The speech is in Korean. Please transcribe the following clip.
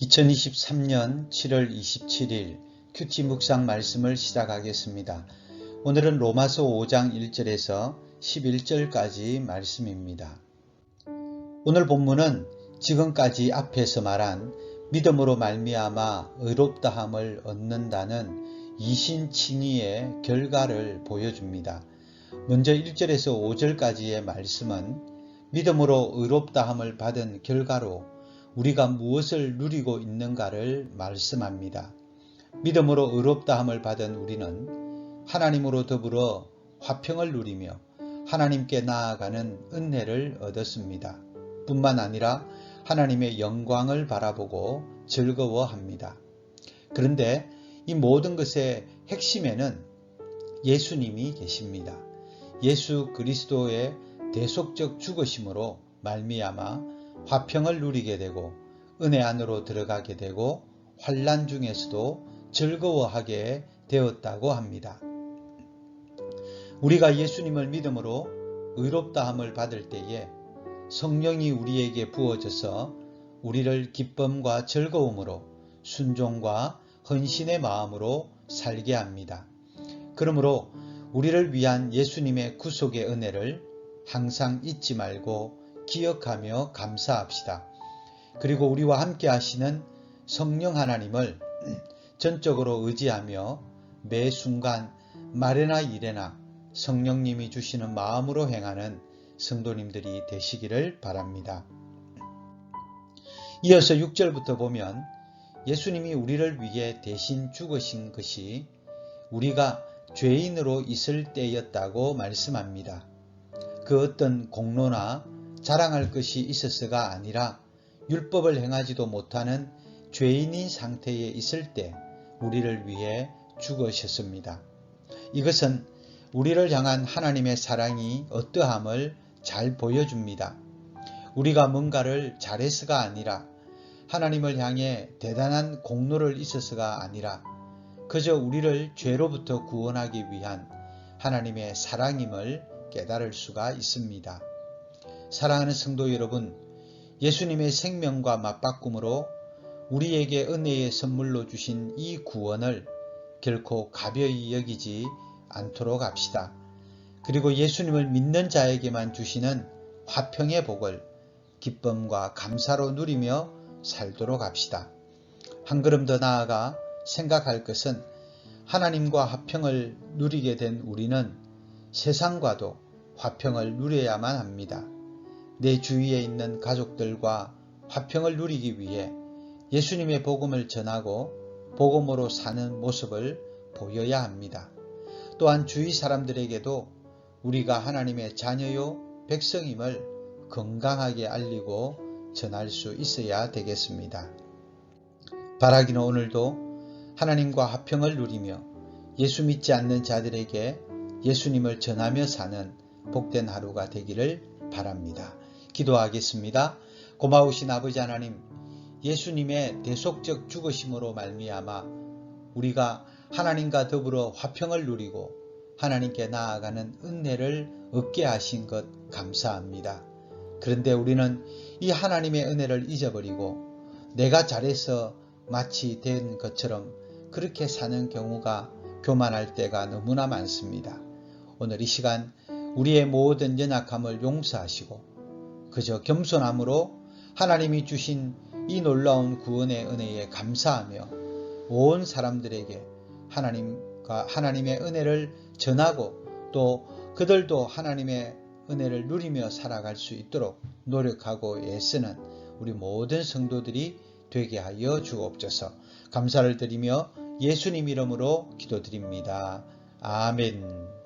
2023년 7월 27일 큐티 묵상 말씀을 시작하겠습니다. 오늘은 로마서 5장 1절에서 11절까지 말씀입니다. 오늘 본문은 지금까지 앞에서 말한 믿음으로 말미암아 의롭다함을 얻는다는 이신칭의의 결과를 보여줍니다. 먼저 1절에서 5절까지의 말씀은 믿음으로 의롭다함을 받은 결과로 우리가 무엇을 누리고 있는가를 말씀합니다. 믿음으로 의롭다함을 받은 우리는 하나님으로 더불어 화평을 누리며 하나님께 나아가는 은혜를 얻었습니다. 뿐만 아니라 하나님의 영광을 바라보고 즐거워합니다. 그런데 이 모든 것의 핵심에는 예수님이 계십니다. 예수 그리스도의 대속적 죽으심으로 말미암아 화평을 누리게 되고 은혜 안으로 들어가게 되고 환난 중에서도 즐거워하게 되었다고 합니다. 우리가 예수님을 믿음으로 의롭다함을 받을 때에 성령이 우리에게 부어져서 우리를 기쁨과 즐거움으로 순종과 헌신의 마음으로 살게 합니다. 그러므로 우리를 위한 예수님의 구속의 은혜를 항상 잊지 말고 기억하며 감사합시다. 그리고 우리와 함께 하시는 성령 하나님을 전적으로 의지하며 매 순간 말에나 일에나 성령님이 주시는 마음으로 행하는 성도님들이 되시기를 바랍니다. 이어서 6절부터 보면 예수님이 우리를 위해 대신 죽으신 것이 우리가 죄인으로 있을 때였다고 말씀합니다. 그 어떤 공로나 자랑할 것이 있어서가 아니라 율법을 행하지도 못하는 죄인인 상태에 있을 때 우리를 위해 죽으셨습니다. 이것은 우리를 향한 하나님의 사랑이 어떠함을 잘 보여줍니다. 우리가 뭔가를 잘해서가 아니라 하나님을 향해 대단한 공로를 있어서가 아니라 그저 우리를 죄로부터 구원하기 위한 하나님의 사랑임을 깨달을 수가 있습니다. 사랑하는 성도 여러분, 예수님의 생명과 맞바꿈으로 우리에게 은혜의 선물로 주신 이 구원을 결코 가벼이 여기지 않도록 합시다. 그리고 예수님을 믿는 자에게만 주시는 화평의 복을 기쁨과 감사로 누리며 살도록 합시다. 한 걸음 더 나아가 생각할 것은 하나님과 화평을 누리게 된 우리는 세상과도 화평을 누려야만 합니다. 내 주위에 있는 가족들과 화평을 누리기 위해 예수님의 복음을 전하고 복음으로 사는 모습을 보여야 합니다. 또한 주위 사람들에게도 우리가 하나님의 자녀요 백성임을 건강하게 알리고 전할 수 있어야 되겠습니다. 바라기는 오늘도 하나님과 화평을 누리며 예수 믿지 않는 자들에게 예수님을 전하며 사는 복된 하루가 되기를 바랍니다. 기도하겠습니다. 고마우신 아버지 하나님, 예수님의 대속적 죽으심으로 말미암아 우리가 하나님과 더불어 화평을 누리고 하나님께 나아가는 은혜를 얻게 하신 것 감사합니다. 그런데 우리는 이 하나님의 은혜를 잊어버리고 내가 잘해서 마치 된 것처럼 그렇게 사는 경우가 교만할 때가 너무나 많습니다. 오늘 이 시간 우리의 모든 연약함을 용서하시고 그저 겸손함으로 하나님이 주신 이 놀라운 구원의 은혜에 감사하며 온 사람들에게 하나님의 은혜를 전하고 또 그들도 하나님의 은혜를 누리며 살아갈 수 있도록 노력하고 애쓰는 우리 모든 성도들이 되게 하여 주옵소서. 감사를 드리며 예수님 이름으로 기도드립니다. 아멘.